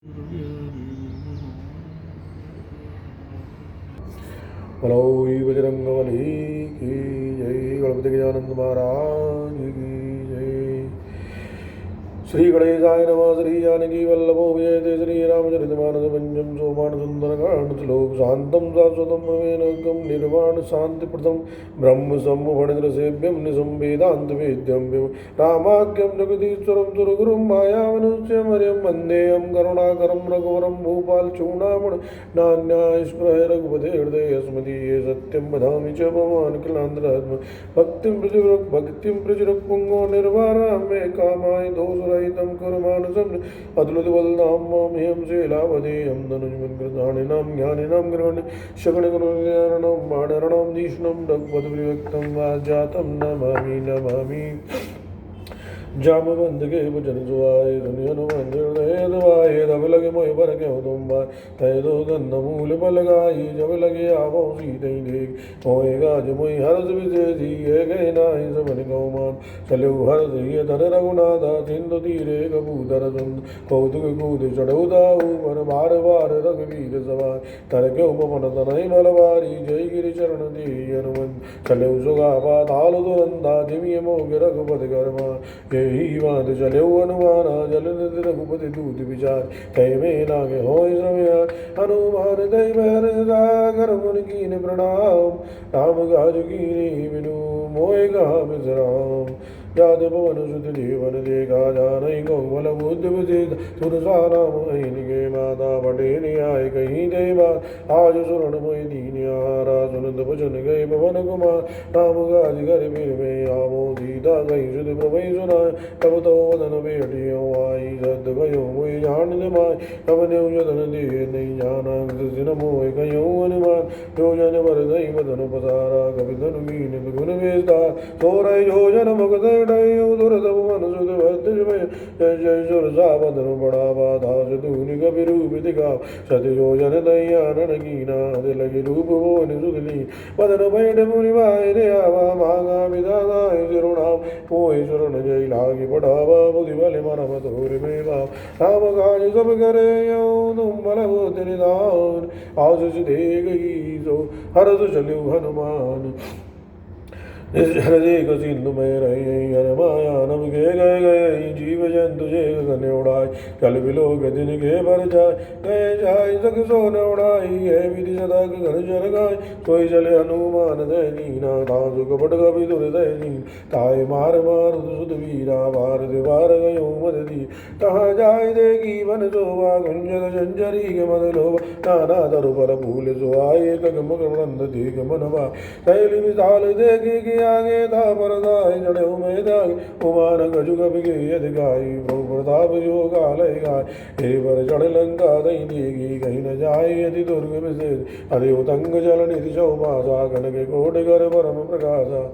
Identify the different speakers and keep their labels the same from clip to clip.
Speaker 1: बोलो बजरंगबली की जय। गणपति गजानंद महाराज की जय। श्री गणेशाय नमः। श्री जानकी वल्लभो विजयते। श्री रामचरितमानस पंचम सोपान सुंदरकांड श्लोक शांतम शाश्वतम प्रमेयनगम निर्वाण शांतिप्रदम ब्रह्म सम्मुफणिन्द्र सेव्यम निशम वेदांत वेद्यम रामाख्यम जगदीश्वरम सुरगुरुम मायावनुष्यम हरिम वंदेयम करुणाकरम रघुवरम भूपाल चूड़ामण नान्यास्पृह रघुपते हृदय स्मदीये सत्यम वदामि च भवान् किलांतरात्म भक्तिं प्रचुरः पुंगो निर्वारा मे कामाय दोष रहितं कुर्मानसं अद्भुतबलधामं शीलावधेयं धनुष्मन्कृतानिनां ज्ञानिनां ग्रहणे शगणगुणज्ञानिनां बाणरणां धीष्णं रघुपतिविभक्तं वाजातं नमामि नमामि। जामवंत के भजन सुहाए दुनिया हृदय तब लगे मोह पर क्यों तुम भाई तय दो गंध मूल पल गाई जब लगे आवो सीते देख मोहे गाज मोहि हर्ष विशेषी है गए नाहि सबन गौमान चलो हर्ष ये धन रघुनाथा सिंधु तीरे कबूतर सुन कौतुक कूद चढ़ो दाऊ पर बार बार रघुवीर सवार तर क्यों पवन तनय बलवारी जय गिरि चरण दे हनुमंत चलो सुगा पाताल दुरंदा जिमिय मोग रघुपति कर्मा यही बात चले अनुमाना जल रघुपति दूत विचार तय में लागे हो श्रमयार हनुमान दय बहर सागर मुन कीन प्रणाम राम गाज कीनी बिनु मोय कहा विश्राम याद पवन सुत जीवन देखा जानई गौमल बुद्ध विदित सुरसा नाम के माता पटे न्याय कहीं दे बात आज सुरण मोय दीन हारा सुनंद भजन गए पवन कुमार राम गाज घर फिर में आवो सीता गई सुध प्रभई सुनाय तब तो वदन बेटियों आई सद भयो मोय जान माय तब न्यू जतन दे नहीं जाना दिन मोय कयो अनुमान योजन वर दई मदन पसारा कवि धनु मीन गुण वेस्ता सोरय योजन मुगद दुर्दम सुध भद्र जय जय सुरसा बदन बढ़ावा दास धूनि कवि रूप दिखा सत योजन दयानन कीना लगे रूप वो निरुदली बदन बैठ मुनि भाई रे आवा मांगा विदाना सिरुणाम मोहि शरण जय लागी बढ़ावा बुद्धि बल मरम तोर में भाव राम काज सब करे यो तुम बल होत निदान आशीष दे गई सो हरस चलु हनुमान हृदय को सिंधु में रही हर माया नम के गए गए जीव जंतु जे गने उड़ाई कल बिलो दिन के भर जाए गए जाय सक सो न उड़ाई है विधि सदा घर जर गाय कोई चले हनुमान दय दीना दासु कपट कवि दुर दय दीन ताय मार मार सुध वीरा बार दिवार गयो मद दी कहाँ जाय देगी वन शोभा गुंजन झंझरी के मद लोभा नाना तरु पर फूल सुहाए कगमग वृंद देख मनवा शैली विशाल देखे आगे था परदाय जड़े में दाग उमान गजु कवि के अधिकाई प्रभु प्रताप जो कालय गाय हे पर चढ़ लंका दई देगी कहीं न जाए यदि दुर्ग विशेष अरे उतंग जल निधि चौपासा कनक कोट कर परम प्रकाशा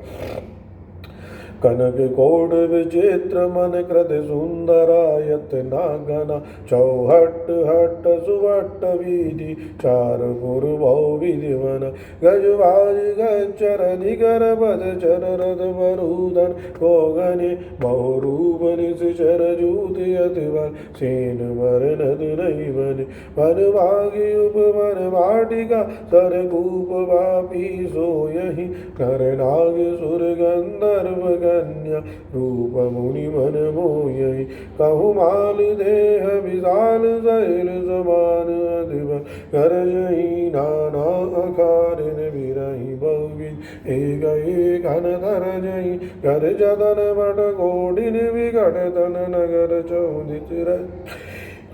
Speaker 1: कनक कोट विचित्र मन कृत सुंदरायत नागना चौहट हट सुवट वीधि चार पुर भौ विधिवन गजवाज गचर निकर पद चर रथ बरूदन कोगनि बहुरूप निशर जूत अतिवर सेन वर नद नहीं बन वन भागी उपवन वाटिका सर कूप वापी सो यही कर नाग सुर गंधर्व कन्या रूप मुनि मन मोयि कहु माल देह विशाल शैल समान अधिप कर जही नाना अकारिन विरही बहुविध एक एक अनधर जही कर जतन बट कोडिन विकट तन नगर चौदिच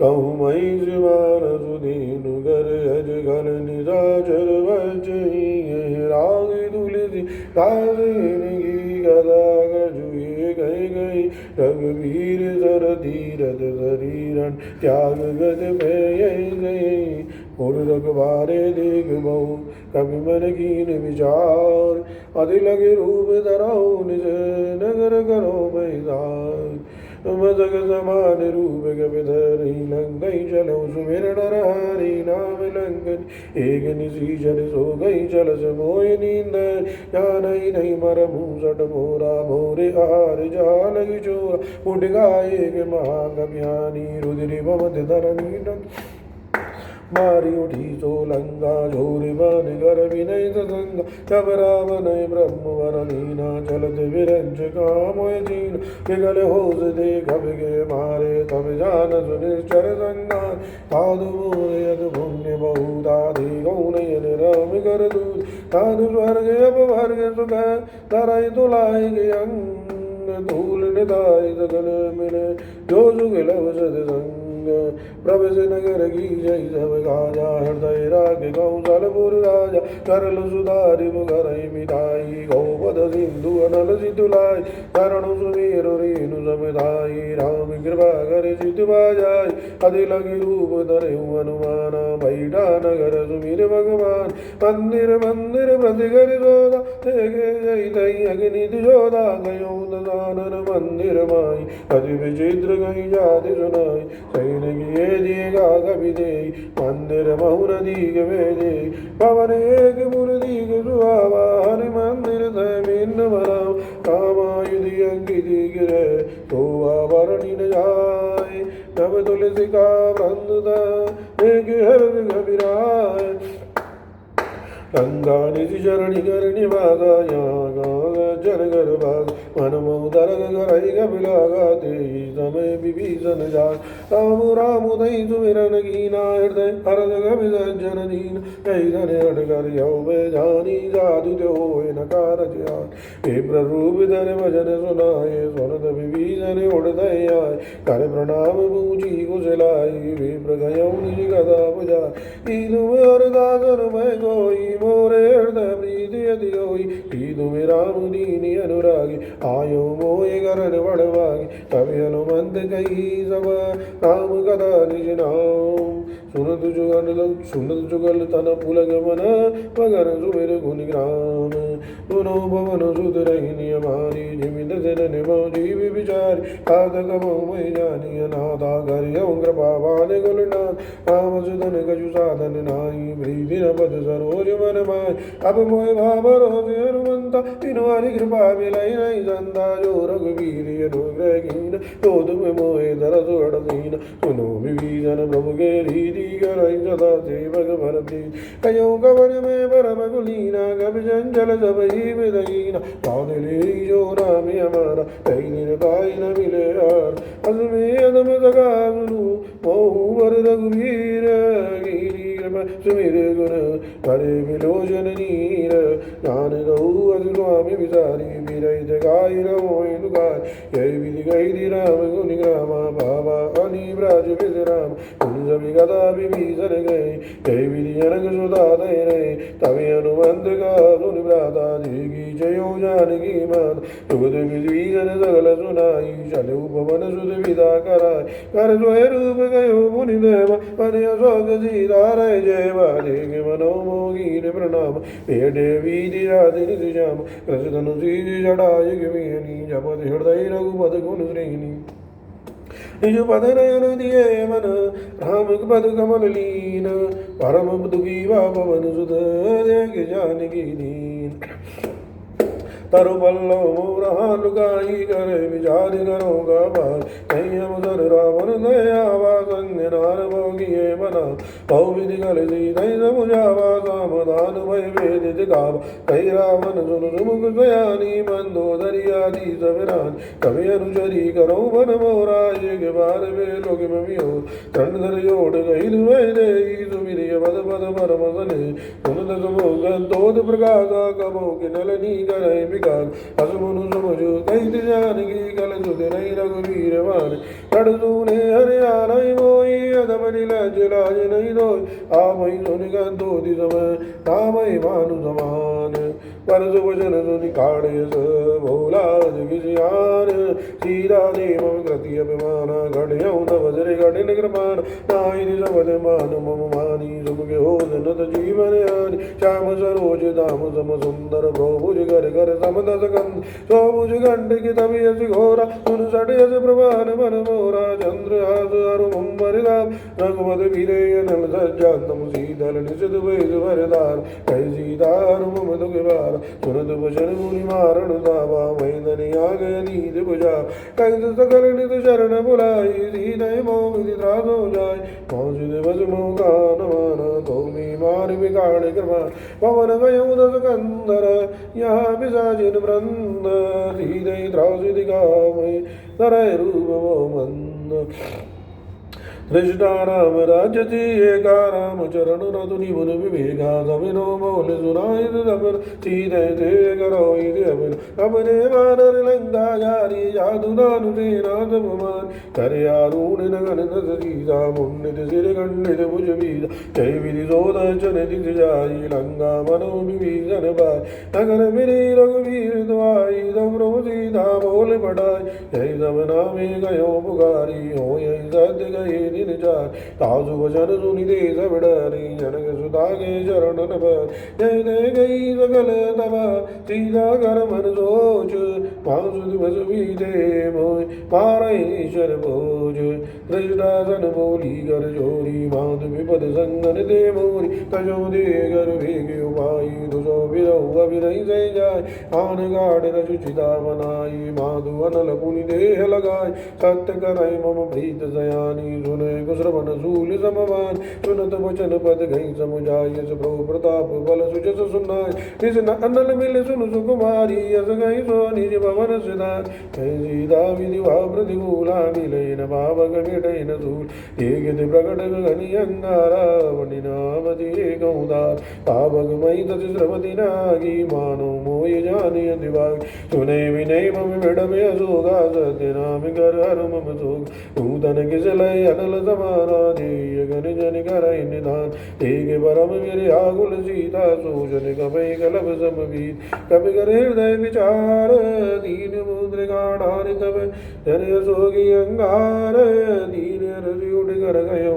Speaker 1: कहु मई श्रीमान सुधीनु गर अज घन निराचर बचही राग तुलसी कासी गदा गजुए गई गई रघुवीर सर धीरथ शरीरन त्याग गज पे गई और रघुबारे देख बहु कवि मन कीन विचार अति लगे रूप धराओ निज नगर करो बैसार मजग समान रूप कपिधरी लंगई चलो सुमिर नर हरि नाम लंकन एक निशीचर सो गई चल मोय नींद जान ही नहीं मर मूसट मोरा मोरे आहार जा लगी चोरा उठ गाये के महाकव्यानी रुद्री भवत धरणी मारी उठी सोलंगा झोरी बन कर विनय सतंगा तब रावण ब्रह्म वरलीना चलत विरंज कामोय दीन विगल होश देख गे मारे तब जान सुनिश्चर संगा साधु मोरे यद पुण्य बहुधा दे गौनयन राम कर दूत साधु स्वर्ग अपवर्ग सुख धरय तुलाय गे अंग धूल निदाय सकल मिले जो सुख लव सद संग प्रभु से नगर की जय सब गाजा हृदय राग गौसलपुर राजा करल सुधारि मुगरई मिठाई गौपद सिंधु अनल सितुलाई करण सुमेर रेणु समिधाई राम कृपा कर चित बाजाय अति लगी रूप धरे हनुमान बैठा नगर सुमिर भगवान मंदिर मंदिर प्रति कर जोदा देखे जय तई अग्नि जोदा गयो दानन मंदिर माई अति विचित्र गई जाति सुनाई ये दिएगा कभी दे मंदिर महुन दीग वेदे पवन एक मुर दीग सुहावा हरि मंदिर भिन्न बनाओ कामायुधि अंगी दीग रे तो आवरणी न जाए तब तुलसी का बंद एक हर गभिराय गंगा निधि चरणी करणी बागा यहाँ जन कर भाग मन मोदर गरई कपिलागा ते समय विभीषण जाग राम राम दई सुमिरन कीना हृदय हरद कपि सज्जन दीन कई धन हट कर यौ जानी जादु त्यो होय नकार ज्ञान विप्र रूप धर भजन सुनाए सुनत विभीषण उड़दय आय कर प्रणाम पूजी कुशलाई विप्र गयौ निज गदा बुझा तीनु मोर दासन मैं गोई मोरे हृदय प्रीति यदि होई कीदु में राम दीनी अनुरागी आयो मोय करण बड़वागी कवि हनुमंत कही सब राम कथा निज नाम सुनत जुगल तन पुलग मन मगर सुमिर गुण ग्राम सुनो भवन सुत रही हमारी जिमित जन निमो जीव विचार साधक मोह जानी अनाथा करियो कृपा वान गुलनाथ राम सुदन गजु साधन नाई प्रीति न पद सरोज मन माय अब मोय भाव रोज हनुमंता तिनवारी कृपा मिलाई नहीं संता जो रघुवीर अनुग्रह कीन तो तुम मोहे धर सुगढ़ दीन सुनो विभीषण प्रभु के रीति करई सदा सेवक भरती कयो कवन में परम कुलीना कवि चंचल सब ही विदहीना पादले जो नाम हमारा कई दिन ताई न मिले यार असमे अदम सगा सुनु मोहु वर रघुवीर गिरी कृपा सुमिर गुण हरे विलोचन नीर ज्ञान गौ अति स्वामी विचारी विरय जगाई रमोय दुगार जय विधि गैरी राम गुण ग्रामा बाबा अनि ब्राज विश्राम गुण सभी गदा विभीषण गए जय विधि अनग सुधा दय रे तवे हनुमंत का सुन भ्राता देगी जयो जानकी मात सुगत विभीषण सकल सुनाई चले उपवन सुध विदा कराय कर सोय रूप गयो मुनि देव पद अशोक सीता रय जय देख मनोमोगी प्रणाम पेटे वीधि राधि श्याम कृष्ण धनुषी जड़ाय गिनी जपत हृदय रघुपद गुण श्रेणी निज पद नयन दिए मन राम पद कमल लीन परम दुखी पवन सुध देख जानकी दीन तरु पल्लव मोरहा लुकाई करे विचार करोगा बार कहीं हम सर रावण दयावा संग नार भोगिए बना बहु विधि कल सी नहीं समुझावा सामधान भय वेद दिखाव कही रावण सुन सुमुख सयानी मंदोदरी आदि सबरान कवि अनुचरी करो मन मोरा एक बार वे लोग मियो तंड धर जोड़ गई दुबई दे सुमिरिय पद पद परम सने सुनत सुमुख दोध प्रकाशा कबो किनलनी करे असमुनु समझो कही जानकी कल सुध नहीं रघुवीर मान कड़ सुने हरियाणा मोई अधमनि लज लाज नहीं दोय आप ही सुन गो समय रामय भानु समान परस वचन सुनि काढ़े भोला जगियान सीधा देव कृति अभिमान घड़ियों न वज्रे घटिन कृपान नाई समझ मान मम मानी सुख हो जनत जीवन हानि श्याम सरोज धाम सम सुंदर भोभुज घर घर समदस कंद सोभुज घंट की तभी अस घोरा सुन सट यस प्रभान मन मोरा चंद्र हास अरु मुंबर राम रघुपत वीरे नल सज्जा तम सीधल निषद वैद वरदार कह सीतार मम दुख बार सुनत वचन मुनि मारण दावा मैदन आग नीत बुझा कह सकल नित शरण बुलाई सीधे मोह विधि त्रास हो जाय पहुँच दिवस मोका नमाना तो मी मार बिगाड़ कृपा पवन गयो दस कंदर यहाँ पिशाचिन वृंद सीधे त्रास दिखावै तरय रूप वो मंद दृष्टा राम राज्य एका राम चरण रतुनि मुन विवेका सबिनो मोल सुनाई सबर सीधे थे करो अपन अपने वानर लंका यारी जादू दानु सेना सब मान करे आरूढ़ नगन दस सीता मुंडित सिर खंडित भुज बीजा जय विधि सोद चन दिख जाई लंका मनो विभीषण पाय नगर मिली रघुवीर दुआई सब प्रभु सीता बोल पटाई जय सब नामे गयो पुकारी हो यही सत्य गए दिन चार तासु वचन सुनि दे सब डरी जनक सुता के चरणन पर जय दे गई सकल तबा सीधा कर मन सोच पांसु दिवस बीते मोय मारे ईश्वर भोज दृष्टासन बोली कर जोरी माधु विपद संगन दे मोरी तजो दे कर भेगे उपाई दुसो बिरहु अभिनय से जाय आन गाढ़ रचुचिता बनाई माधु अनल पुनि देह लगाय सत्य कराई मम प्रीत सयानी सुने श्रवण शूल समवान सुनत वचन पद गई समुझाय प्रभु प्रताप बल सुजस सुनाय निज अनल मिल सुन सुकुमारी यस गई सो निज भवन सिदान सीधा विधि भाव प्रतिकूला मिले न भावक मिटे न धूल एक प्रकट गणि अंगारा वनि नाम दिए गौदार पावक मई तस श्रवति नागी मानो मोय जाने दिवाग सुने विनय मम विडमे अशोगा सत्य नाम कर हर मम शोक नूतन किसलय अनल समाना देय गण जन करय निधान तेगे परम वीर आकुल सीता सोजन कपय कलप समवीत कपि कर हृदय विचार दीन मुद्रिकाढ़ तब जन सोगी अंगार दीन हृदय उठ कर गयो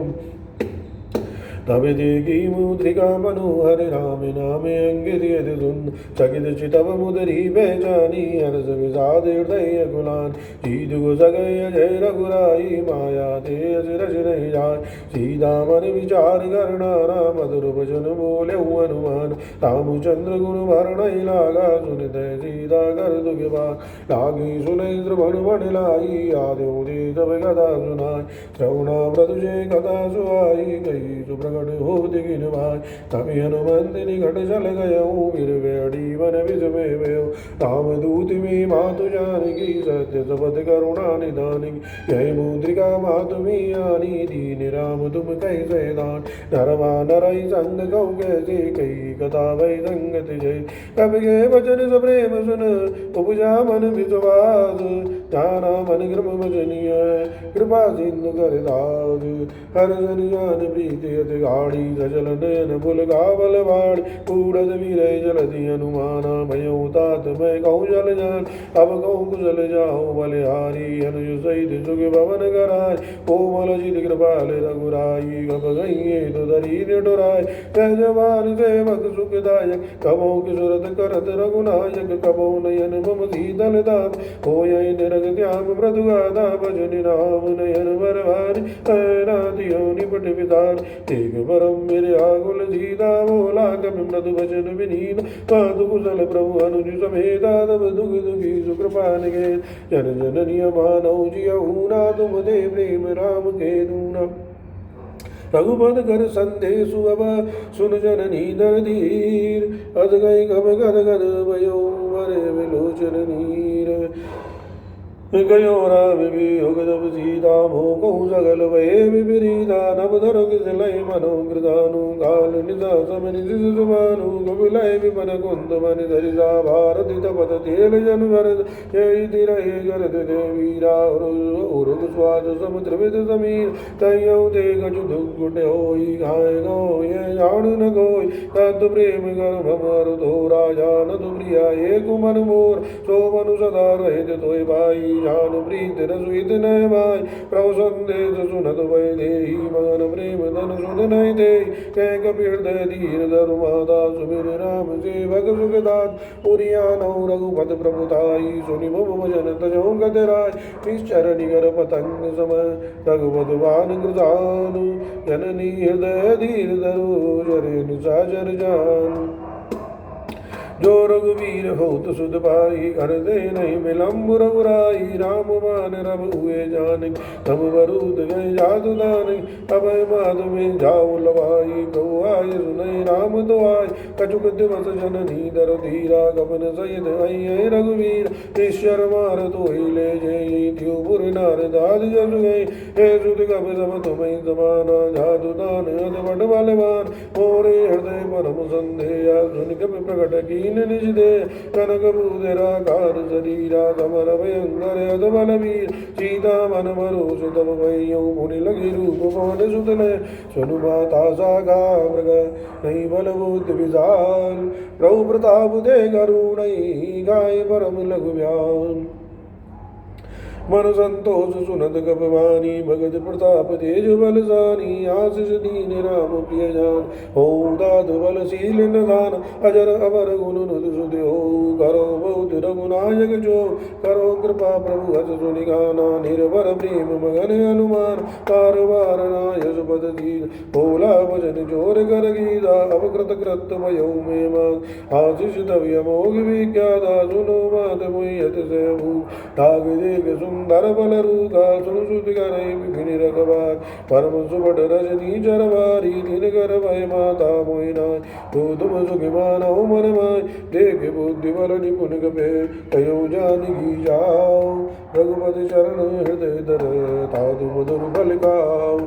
Speaker 1: तब देखी मुद्रिका मनोहर राम नामे अंगित यदि सुन चकित चितव मुदरी पहचानी हर्ष विषाद हृदय गुलान जीत गो सगय जय रघुराई माया ते रच नहीं जाय सीधा मन विचार करना मधुर भजन बोले हनुमान रामचंद्र गुण भरण लागा सुनित सीधा कर दुख बाग लागी सुनई श्रवण बन लाई आदि उदे तब कथा सुनाय श्रवणामृत से कथा सुहाई गई सुप्रगट हो दिगिन भाई तभी हनुमंत निकट चल गयो वीर वेड़ी वन विष में भयो राम दूत में मातु जानकी सत्य सबद करुणा निधान यही मुद्रिका मातु में आनी दीन राम तुम कैसे दान नरवा नरई संग गौ कैसे कई कथा भई संगत जय कब के वचन सब प्रेम सुन उपजा मन विश्वास जाना मन क्रम वचनीय कृपा सिंधु कर दास हर जन जान प्रीति अति गाड़ी सजल नयन बुल गावल वाड़ी कूड़द वीरय जलधि हनुमाना भयो तात मैं कहूँ जल जान अब कहूँ कुशल जाओ बलिहारी अनुज सहित सुख भवन कराय कोमल जित कृपाल रघुराई कब गई तो धरी निठुराय जय जवान सेवक सुखदायक कबो किशोरत करत रघुनायक कबो नयन मम शीतल दात हो यही निरग त्याग मृदुगाधा भजन राम नयन बरवारी नाथियो निपट विधान एक परम मेरे आगुल सीता बोला कभी मृदु वचन विनीन पादु कुशल प्रभु अनुज समेता तब दुख दुखी सुकृपा निके जन जननी मानव जियहू ना तुम दे प्रेम राम के दूना रघुपत कर संदेशु अब सुन जननी दर धीर अध गई कब गद गद भयो मरे विलोचन नीर कयो राम वियोग जब सीता मोह सकल भय विपरीता नभ धरो किसलय मनोकृतानु काल निजा समनि सुमानु कपिलय विपन कुंद मनि धरिजा भारती तपत तेल जन भरत जय तिरहि गरद देवीरा उरुग स्वाद समुद्र विद समीर तयौ ते गजु दुगुट होई गाय गोय जान न गोय तत् प्रेम कर भमर तो राजा न तु प्रिया एक मन मोर सो मनु सदा रहित तोय भाई जान प्रीत रसुत नय भाई प्रभु संदेश सुनत भय देहि मगन प्रेम धन सुन नय दे कह कपीर धीर धरु माता सुमिर राम सेवक सुखदात पुरिया नौ रघुपत प्रभुताई सुनि मम भजन तजो गत राय निश्चर निगर पतंग समय रघुपत बान कृतानु जननी हृदय धीर धरु जरे निसाचर जान जो रघुवीर हो तो सुध पाई कर दे नहीं विलम्ब रघुराई राम मान रब हुए जान तब वरुद गए जादू दान अभय माध में जाओ लवाई प्रभु आय सुनई राम तो आय कछुक दिवस जननी दर धीरा गपन सहित आई रघुवीर ईश्वर मार तो ही ले जय त्योपुर नार दाद जस गए हे सुध कब सब तुम्हें समाना जादू दान अद बड़ बलवान मोरे हृदय परम संदेह सुन कब प्रकट की निज दे कनक भूधरा कार शरीरा समर भयंकर अद बलवीर सीता मन मरोष तब भयौ मुनि लगी रूप पवन सुतन सुनु माता सागा मृग नहीं बल बुद्ध विशाल प्रभु प्रताप दे करुणई गाय परम लघु व्यान मन संतोष सुनत कपवानी भगत प्रताप तेज बलसानी आशीष दीन राम प्रिय जान हो दाद बलशील निधान अजर अमर गुण नुद सुध हो करो बहुत रघुनायक जो करो कृपा प्रभु हस सुनि गाना निर्भर प्रेम मगन हनुमान तार बार नायस पद दीन भोला भजन जोर कर गीता अब कृत कृत भयो में मान आशीष तव्य मोग विख्याता सुनो मात मुयत से भू ताग देख सुंदर बल रूखा सुन सुत करई विभिन्न रखबार परम सुबट रजनी चरवारी दिन कर भय माता मोहिना तो तुम सुख मानो मन माय देख बुद्धि बल निपुण गपे कयो जानकी जाओ रघुपति चरण हृदय धर तादु मधुर बल गाओ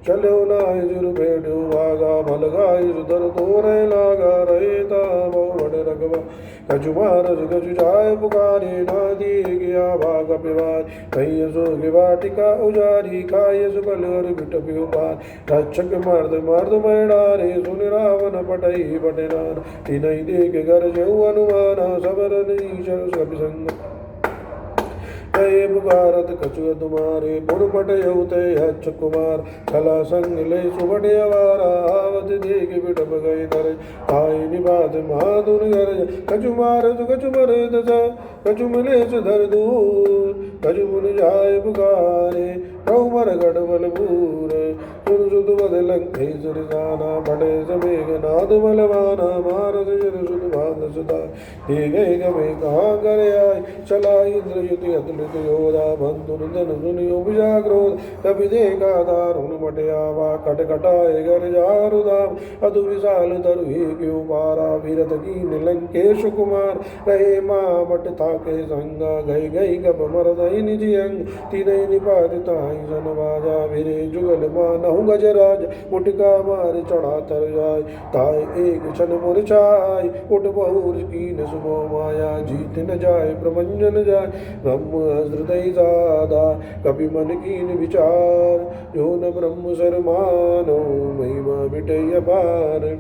Speaker 1: चलो नाय जुर भेड़ो भागा भल गाय सुधर तोरे लागा रहता बहु रखबा कछु मारस कछु जाय पुकारे नादी गया भाग पिवार कहीं सो वाटिका उजारी खाय सुबल और बिटपियो पार रक्षक मर्द मैडारे सुन रावण पटई पटनार तिनई देख घर जेऊ अनुमाना सबर नीचर सब संग कहे पुकारत कछु तुम्हारे पुरपट यौते हच कुमार कला संग ले सुबट अवारा आवत देख बिटप गए तर ताई निबात महादुन घर कछु मारत कछु मरे दशा कछु मिले धर दूर कछु मुन जाय पुकारे प्रभु मर गढ़ बलबूर सुन सुत बदलंके सुरसाना बड़े समेघ नाद बलवाना मारत जन सुत भान सुधा दे गए गमे कहाँ कर आय चला इंद्र युति अतुलित योधा बंधुर धन सुनि उपजा क्रोध कभी देखा दारुण मटयावा कट कटाए घर जारुदाम अतु विशाल तरु क्यों पारा विरत की लंकेश कुमार रहे माँ मट ताके संगा गई गई कप मरदई निज अंग तीनई निपातिता सन बाजा विरे जुगल मानहु गजराज मुटका मार चढ़ा तर जाय ताय एक क्षण मुरझाय उठ बहुर कीन सुबो माया जीत न जाय प्रमंजन जाय ब्रह्म हृदय दादा कभी मन कीन विचार जो न ब्रह्म सरमानो महिमा मिटय पार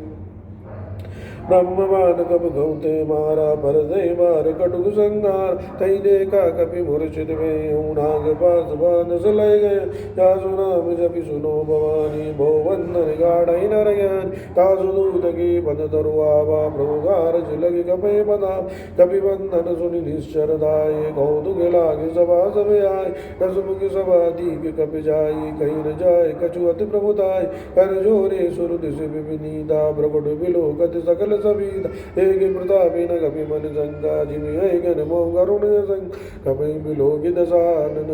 Speaker 1: ब्रह्मवान कब गौते मारा पर दय मार कटुक संगार तई देखा कपि मूर्छित में नाग पास बान सलय गए जासु नाम जपि सुनो भवानी भो वंदन गाढ़ई नर ज्ञान तासु दूत की पद तरुआवा प्रभु कारज लगे कपय पदा कपि बंधन सुनि निश्चर दाय कौतुक लागे सभा सब आय रसमुख सभा दीक कपि जाई कहीं न जाय कछु अति प्रभुताय कर जोरे सुर दिश विनीता प्रकट बिलोकत सकल सबीता एक प्रतापी न कपि मन संगा जिन गण मोह करुण संग कपि बिलोकि दशानन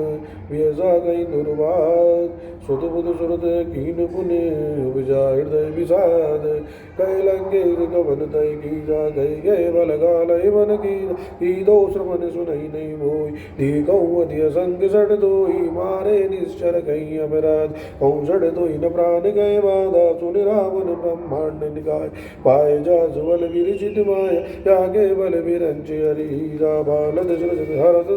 Speaker 1: व्यसा कहीं दुर्वाद सुत बुध सुरत कीन पुण्य उपजा हृदय विषाद कई लंगे कवन तय कीजा गई गए बल गालय मन की दो श्रवण सुनई नहीं मोई देखो अधिय संग सट दोई मारे निश्चर कहीं अपराध औषध दोई न प्राण गए बाधा सुन रावण ब्रह्मांड निकाय पाए जा सुबल विरचित माया जागे बल विरंच हरीरा बाल दशरथ हरत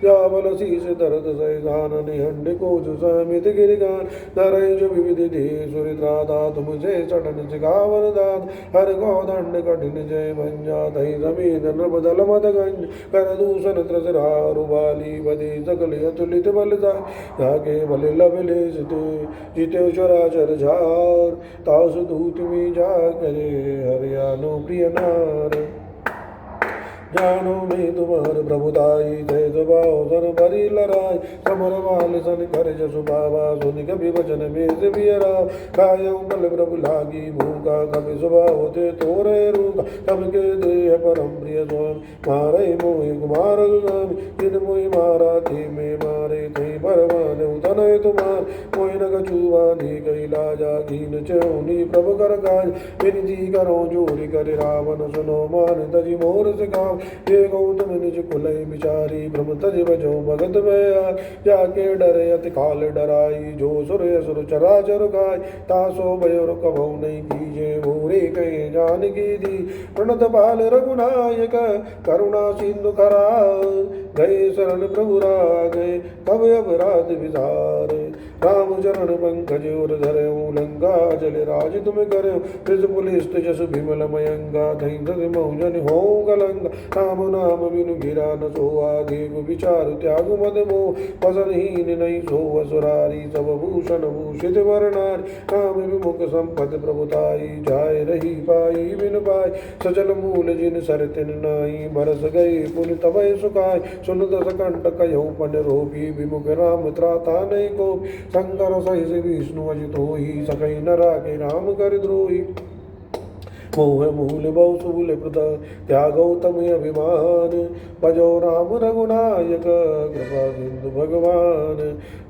Speaker 1: या बल शीस दरद सैधान निहंड को समित गिरिगान नरय जो विविध देशुर त्राता तुमसे चटन सिखावन दात हर गौदंड कठिन जय भंजा दही समीत नृपदल मद गंज कर दूषण त्रसरारुबाली बदे सकल अतुलित बलदा जाके बल लबले जिते चराचर झार तास दूत में जा करे हरियाणो प्रिय नार जानो में तुम्हार प्रभुताई जय स्वभाव सन भरी लड़ाई समर वाल सन कर जसु बाबा सुन कभी वचन में से बियरा कायम बल प्रभु लागी भूखा कभी स्वभाव थे तोरे रूखा सबके देह परम प्रिय स्वामी मारे मोहि कुमार स्वामी जिन मोहि मारा थे में मारे थे परमान उतनय तुम्हार मोहि न कछुआ दी कई लाजा कीन चौनी प्रभु कर काज विनती करो जोरी कर रावण सुनो मान तजी मोर से काम ये गौतम निज कुलय बिचारी ब्रह्म तज बजो भगत भया जाके डरे अति काल डराई जो सुर असुर चराचर खाय तासो भयो कभौ नहीं कीजे भूरे कहे जान की दी प्रणत बाल रघुनायक करुणा सिंधु खरा गए शरण प्रभु गए कब अपराध विचार राम चरण पंकज और धरे लंका जल राज तुम करे कृष पुलिस जस विमल मयंगा धई मौजन हो गलंगा राम नाम बिनु गिरा न सो आगे विचार त्याग मद मोह पसनहीन नहीं सो असुरारी सब भूषण भूषित वर्णार राम विमुख संपद प्रभुताई जाय रही पाई बिन पाई सजल मूल जिन सर तिन नाई बरस गए पुन तवय सुखाय सुन दस कंठ कयौ पन रोपी विमुख राम त्राता नहीं को शंकर सहित विष्णु अजित होई सकई नरा के राम कर द्रोही मोह मूल बहु सूल प्रदा त्यागौतम अभिमान भजो राम रघुनायक कृपा सिंधु भगवान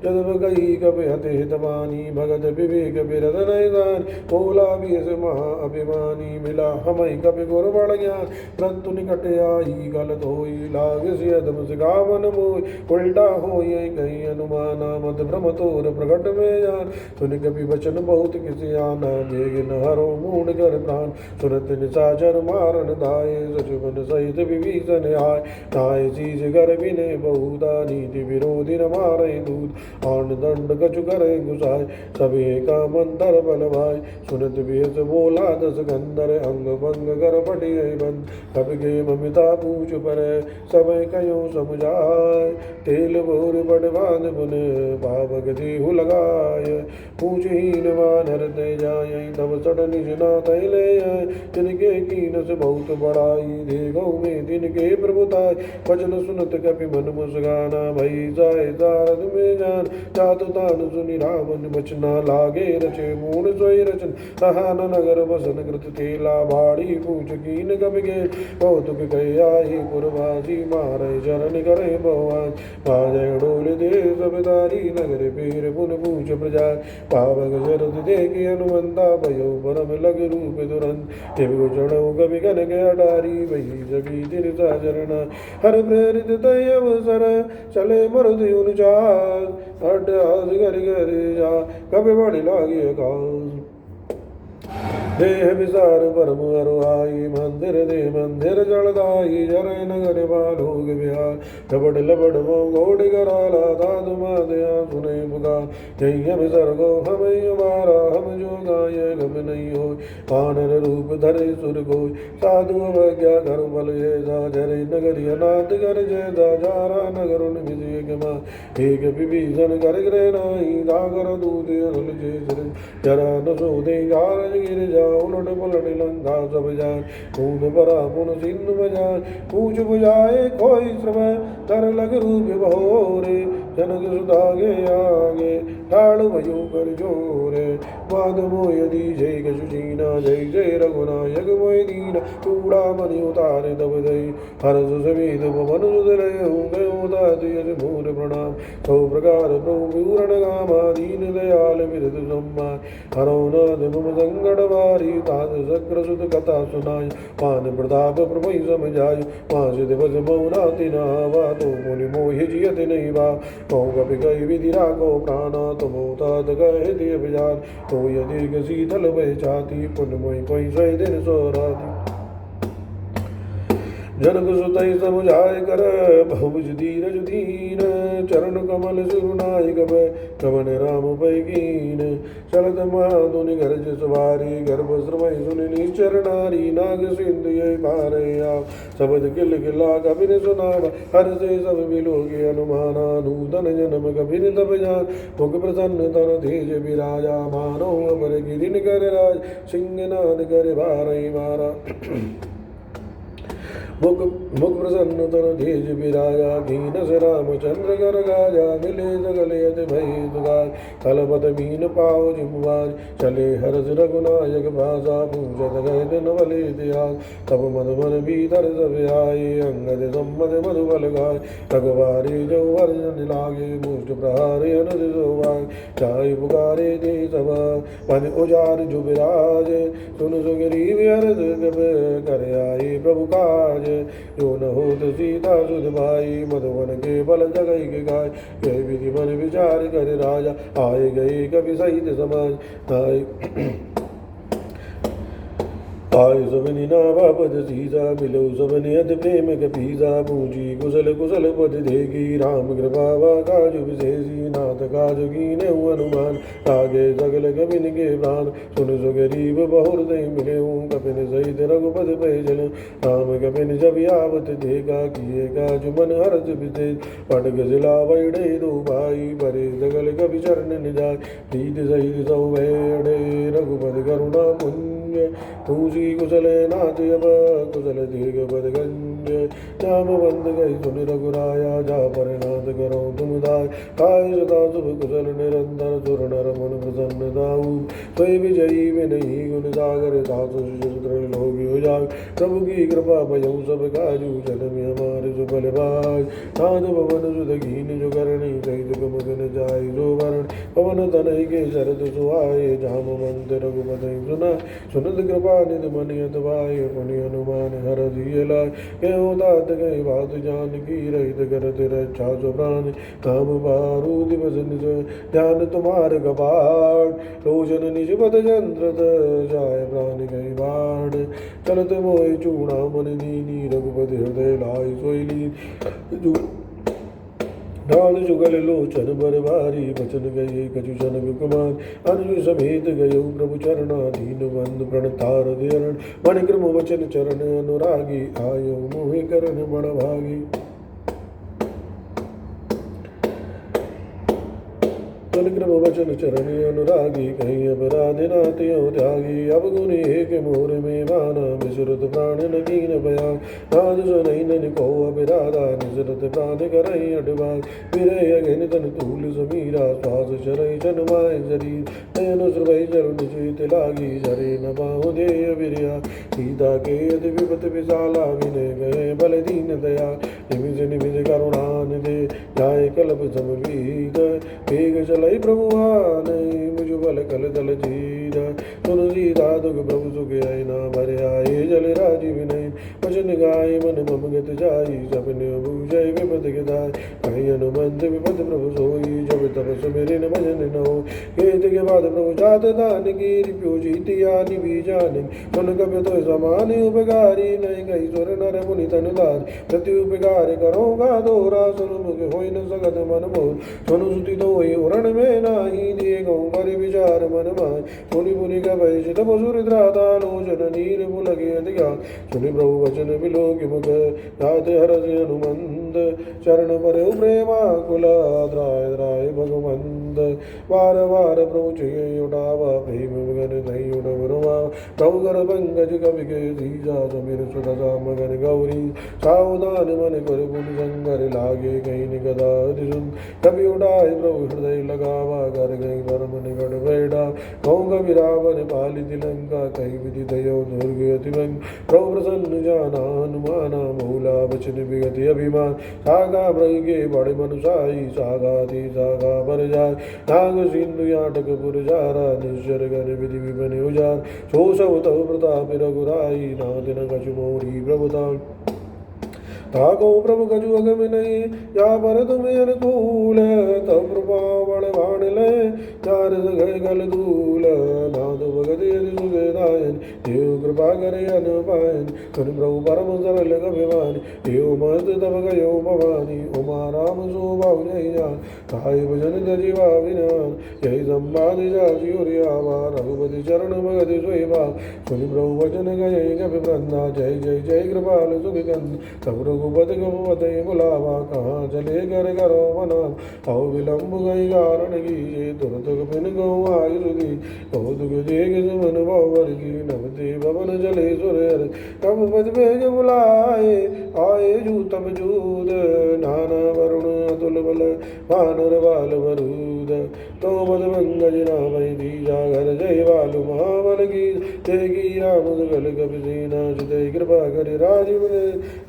Speaker 1: जदव गई कपि हते हितवानी भगत विवेक बिरद नैदान बोला बीस महा अभिमानी मिला हमई कपि गुर बड़ ज्ञान प्रतु निकट आई गलत होई लाग सियदम सिगावन मोय उल्टा होई गई अनुमाना मत भ्रम तोर प्रकट में जान सुन कपि वचन बहुत किसी आना देग न हरो मूड कर प्राण सुरत निशाचर मारन धाये सचुबन सहित विभीषण आय नाय शीश कर विनय बहुधा नीति विरोधी न मारे दूत आन दंड कछु करे गुसाय सभी का मंत्र बल भाई सुनत बेस बोला दस गंधर अंग भंग कर पटी बंद कब के ममिता पूछ पर समय कयो समझाय तेल बोर बड़ बांध बुन पावक देहु लगाय पूछहीन वानर ते जाय तब सट निज नाथ ले आय तिनके कीन से बहुत बड़ाई देखो में तिनके प्रभुताई वचन सुनत कपि मन मुस्काना भई जाय दारद में जान जातु तान सुनि रावण बचना लागे रचे मूल सोई रचन सहान नगर वसन कृत तेला भाड़ी पूछ कीन कपि गे कौतुक कह आई पुरवासी मारे चरण करे भगवान बाजय डोल दे सबदारी नगर पीर पुन पूछ प्रजा पावक शरद देखी हनुमंता भयो परम लग रूप तुरंत चढ़ो कभी गन गया डारी वही जगी दिन चरण हर प्रेरित तय अवसर चले मरुद चार हट हाथ घर घर जा कभी बड़ी लागे काज देह विसार परम अरुहाई मंदिर दे मंदिर जलदाई जरय नगर बालोग बिहार लबड़ लबड़ वो घोड़ कराला दादु मादया सुने पुकार जय विसर्गो हमें मारा हम जो गाय गम नहीं हो आनर रूप धरे सुर को साधु अवज्ञा कर बल जैसा जरे नगरी अनाथ कर जैसा जारा नगर उन विजय गमा एक विभीषण कर ग्रह नाई दागर दूध अरुल जय जरा न सो दे गारज गिर जा उलट पलट लंका सब जान खून भरा पुन सिंधु बजान पूछ बुझाए कोई श्रवण कर लग रूप भोरे जनक सुतागे आगे ठाड़ भयो कर जोरे माध मोय दी जय कशुचीना जय जय रघुनायक मोय दीना चूड़ा मणि उतारे तब दई हर समेत पवन सुदलय गयो तात यज मूर प्रणाम सौ प्रकार प्रभु विवरण गामा दीन दयाल विरद सम्मान हरो नाथ मम संकट वारी तात शक्र सुत कथा सुनाई पान प्रताप प्रभु समझाय पाँच दिवस मौनाति नहावा तो मुनि मोहि जियत नहीं बा कौ कपि कहि विधि राखो प्राणा तुम तात कहे दिय बिजार तो यदि शीतल बह छाती पुण्य मोहि कोई सही दिन सोराती जनक सुतई समुझाय कर बहुज धीरज दीन चरण कमल सिरुनायक कवन राम पैकीन चलत महाधुनि गरज सवारी गर्भ श्रमय सुनि निश्चर नारी नाग सिंधु ये पारे आप शबद किल किला कबिन सुनावा हर से सब बिलोके अनुमाना नूतन जन्म कबिन तब जान मुख प्रसन्न तन तेज विराजा मानो अपर गिरिन कर राज सिंहनाद कर भारई मारा मुख प्रसन्न तन तेज विराजा कीनस रामचंद्र कर गाजा मिले सगल यत भय दुगार तलपत मीन पाव जिम्वार चले हरस रघुनायक भाषा पूजत गए दिन बले दियास तब मद मन भीतर सब आए अंगद सम्मद मधुबल गाय रघुवारे जो अर्जन लागे मुष्ट प्रहारे अनद सोवाग चाय पुकारे दे सब पन उजार जो विराज सुन सुग्रीव अरद कर आए प्रभु काज जो न होत सीता सुध भाई मधुवन के बल जगई के गाय यह विधि मन विचार कर राजा आए गए कभी सहित समाज आए आय सबनि नावा पद सीसा मिलो सबनि अत प्रेम कपीसा पूजी कुशल कुशल पद देगी राम कृपा काज विशेषी नाथ काज कीने हनुमान आगे सगल कपिन के प्राण सुन सुगरीब बहुर दई मिले कपिन सहित रघुपति पैजल राम कपिन जब आवत देखा किए काज मन हर्ष विशेष पटक जिला बैठे दो भाई परे सगल कपि चरण निजाय प्रीत सहित सौ बैठे रघुपति करुणा पुण्य तुलसी कुशल नाथ अब कुशल दीर्घ पद गंज नाम बंद गई सुन रघुराया जा पर नाथ करो तुम दाय काय सदा शुभ कुशल निरंतर सुर नर मन प्रसन्न दाऊ सोई विजयी में नहीं गुण सागर सासु लोग हो जाग प्रभु की कृपा भयऊ सब काजू जन्म हमारे सुफल भाग नाथ भवन सुध कीन जो करणी कही दुख मगन जाय जो वरण पवन तनय के शरद सुहाय जाम मंत्र रघुपति सुना सुनत कृपा निधि मनियत भाई पुनि हनुमान हर दिए लाय क्यों तात गए बात जान की रहित करत रक्षा सो प्राण काम बारू दिवस निज ध्यान तुम्हार कपाट लोचन निज पद यंत्र जाय प्राण गई बाढ़ चलत मोहि चूड़ा मन दीनी रघुपति हृदय लाई सोई लीन ढाल जुगल लोचन बर भारी बचन गए कछु जनक कुमार अनुज समेत गयो प्रभु चरणाधीन बंद प्रणतार धरण मणिक्रम वचन चरण अनुरागी आयो मोहि करण बड़ भागी मणिक्रम वचन चरण अनुरागी कहीं अपराध नात्यो त्यागी अब गुनि एक मोर में माना विसुरत प्राण नकीन बया नाद सुनई नन को अबिराधा निसरत प्राण करई अडवाग विरय अगन तन तूल समीरा श्वास चरई चन माय शरीर नयन श्रवई चरण चित लागी जरे न बाहु देय विरया सीता के अति विपत विशाला विनय गए बल दीन दया निमिष निमिष करुणा निधे जाय कल्प समवीत वेग चलई प्रभु आनई मुझ बल कल दल जीरा सुन सीता दुख प्रभु सुख आई ना भरे आए जल राजी विनय वचन गाय मन मम गत जाई सपने भूजय विपद गिदाय कहीं हनुमंत विपद प्रभु सोई जब तब सुमेरे न भजन न हो केत के बाद प्रभु जात दान की रिप्यो जीति आनि भी जाने सुन कभी तो समान उपकारी नहीं गई सुर नर मुनि तन दार प्रति उपकार करोगा दोरा सुन मुख होई न सकत मन मोह सुन सुति तो उरण में नाही दिए गौ पर विचार मन माय मुनि मुनि का भय बसुर द्राता लोचन नीर मुलगे अधिका सुनि प्रभु वचन विलोक मुख नाथ हरस हनुमंत चरण पर प्रेमा कुला द्राय द्राय भगवंत वार वार प्रभु चय उठावा प्रेम मगन नहीं उठवा प्रभु कर पंकज कवि के सीजा समीर सुधा मगन गौरी सावधान मन कर पुन संगर लागे कहीं निगदा सुन कभी उड़ाए प्रभु हृदय लगावा कर गई परम निकट बैठा गौ कविरावन पालित लंका कहीं विधि दयो दुर्गति भंग प्रभु प्रसन्न जाना हनुमाना बहुला बचन विगति अभिमान सागा मृग के बड़े मनुषाई सागा थी सागा पर जाय नाग सिंधु याटक पुर जारा निश्चर गण विधि विपन उजार सो सब तव प्रताप रघुराई नाथ न कछु मोरी प्रभुतान ताको प्रभु कछु अगम नहीं या पर तुम अनुकूल तब प्रभा बड़ बाण ले चार गए गल धूल नाद भगत यदि सुगदायन देव कृपा करे अनुपायन सुन प्रभु परम सरल कभिमानी देव मस्त तब गयो भवानी उमा राम शोभा जया साई भजन जीवा विनान यही संवाद जासी उरियावा रघुपति चरण भगत सोईबा सुन प्रभु वचन गए कभि वृंदा जय जय जय कृपाल सुख कंद तब रघुपत गपते बुलावा कहाँ चले कर करो मना आओ विलम्ब गई कारण की तुरत पिन गौ आयु सुधी कौतुक देख सुमन भवर की नवते भवन जले सुर कब पद भेज बुलाए आए जूतम जूद नाना वरुण अतुल बल वानर बाल वरूद तो पद पंकज नाम दीजा घर जय बालु महाबल की तेगी राम सकल कपि सेना चित कृपा करि राजीव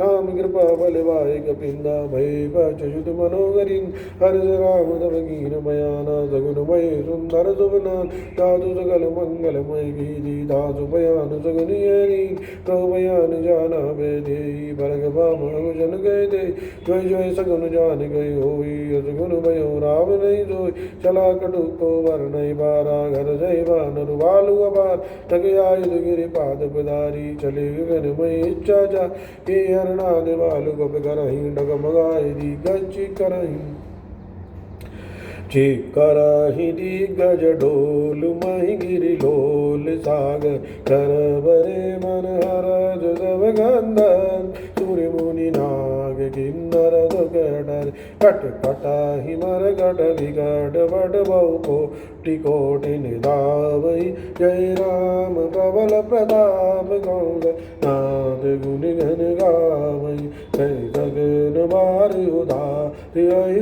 Speaker 1: राम कृपा बल वाय कपिंदा भय पच्युत मनोहरिन हर्ष राम तब कीन बयाना सगुन मय सुंदर सुबनान साधु सकल मंगलमय गीति दासु बयान सगुन हरि तो बयान जाना बेदे भरग बाम जन गए थे जय जय सगुन जान गए होई सगुन भयो राम नहीं सोई चला कटु को वर्ण बारा घर जय बानर बालु अबार तक आयुध गिरि पाद पदारी चले गगन मय इच्छा जा के हरणा बालु गप करही डगमगाए दी गज करही चिकराही दिग्गज ढोल मही गिरि लोल सागर कर बरे मन हर जब गंधर सूर्य मुनि नाग किन्नर दुकटर कट कटाही मर कट विकट बट बहु कोटि कोटि निदावई जय राम प्रबल प्रताप गौर नाद गुण गण गावई जय सगन बार उदार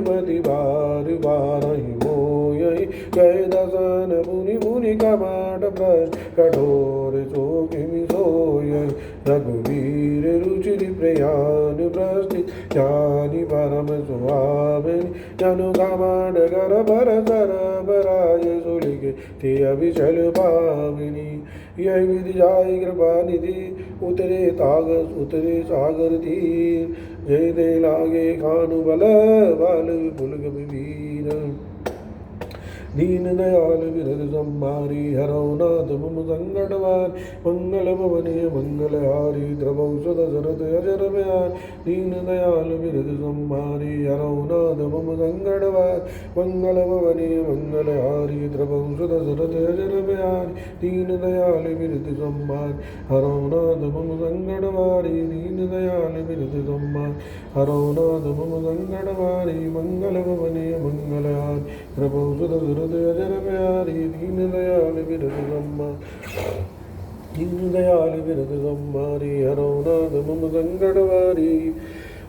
Speaker 1: मति बार बार मोयि जय दसन मुनि मुनि कमाट प्रश्न कठोर चोखिमि सोय रघुवीर रुचिर प्रयान प्रस्थित जानि परम सुहावनि जनु कमाट कर भर सर बराय सुलिके ते अभिचल पाविनी यही विधि जाय कृपा निधि उतरे तागस उतरे सागर तीर जय दे लागे खानु बल बाल विपुल गंभीर दीन दयाल विरद संहारी हरौ नाथ मम संकटवार मंगल भवने मंगलहारी द्रवौ सुदशरथ अजर प्यार दीन दयाल विरद संहारी हरौ नाथ मम संकटवार मंगल भवने मंगलहारी द्रवौ सुदशरथ अजर प्यार दीन दयाल विरद संहार हरौ नाथ मम संकटवारी दीन दयाल विरद संहार हरौ नाथ मम संकटवारी मंगल भवने मंगलहारी द्रवौ सुदशरथ अजर प्यारी दीन दयाल विरद संहार दीन दयाल विरद संहारी हरौ नाथ मम संकटवारी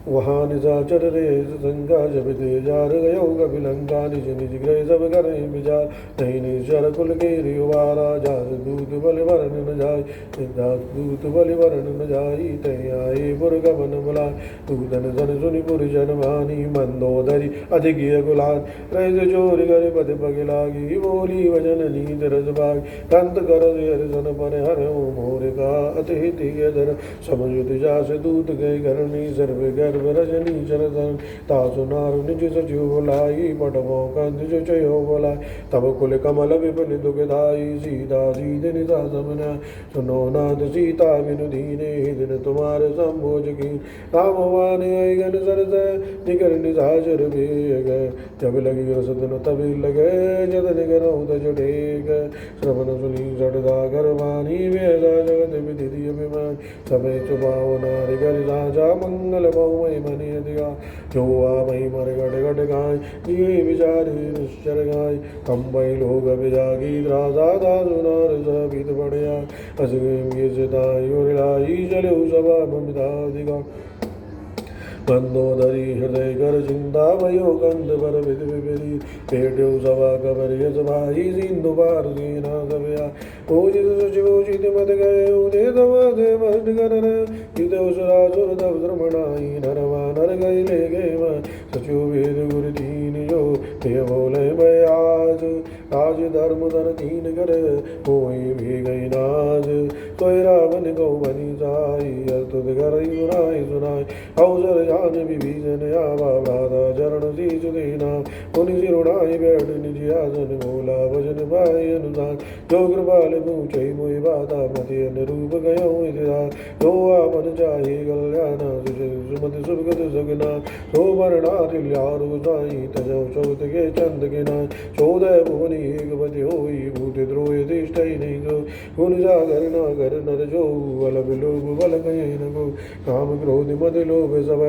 Speaker 1: वहाँ निशाचर रे संगा जब ते जार गयो कपिलंका निज निज ग्रह सब कर विचार नहीं निश्चर कुल के रिवारा जास दूत बल वरण न जाय दास दूत बल वरण न जाई तय आए पुर गमन बुलाय दूतन सन सुनि पुर जन मानी मंदोदरी अधिक गुलाल रज चोर कर पद पग लागी बोली वजन नीत रस भाग कंत कर सन पर हर मोर का अतिथि धर समझुत जास दूत गए करनी सर्व गर्भ रजनी चरदन तासु नारु निज सचिव बोलाई पटवो कंद जो चयो बोलाई तब कुल कमल विपिन दुखदाई सीता सीधे निशा समना सुनो नाथ सीता बिनु दीने दिन तुम्हारे संभोज की राम वाने गण सरस निकर निशाचर बेग जब लगी रसदन तभी लगे जतन करो तजुटेग श्रवण सुनी जड़दा करवानी वेदा जगत विधि अभिमान समय चुपाओ नारी कर राजा मंगल बहु वही मनी अधिका जो आ वही मर घट घट गाय जिये विचारे निश्चर गाय कम वही लोग अभिजागी राजा सुनार सबित बढ़िया असगे सिताई और लाई चले सभा ममिता अधिका मंदोदरी हृदय कर चिंता भयो कंद पर विद विपरीत पेट्यो सभा कबर यस भाई सिंधु पार दीना सभया ओजित सचिव उचित मत गए उदे दे मत कर चित उसरा सुर तब श्रमणाई नरवा नर गए ले गए सचिव वेद गुरु दीन जो ते बोले मैं आज धर्म धर दीन कर होई भी गई नाज तोय रावण गौ बनी जाई तुद कर सुनाई अवसर जान विभीषण आवा राधा चरण शीश देना मुनि सिरुणाई बैठ निज आसन बोला भजन पाए अनुदान जो कृपाल पूछे मोहि बाता मति अनुरूप गयो इधर जो आपन चाहे कल्याण सुमति सुभगत सगना सो वर्णातिल्यारु साई तजो चौथ के चंद के नाय 14 भुवनि एक पति होई भूत द्रोह तिष्ठै नहीं जो गुण सागर नागर नर जो बल विलोभ बल गए न को काम क्रोध मद लोभ सब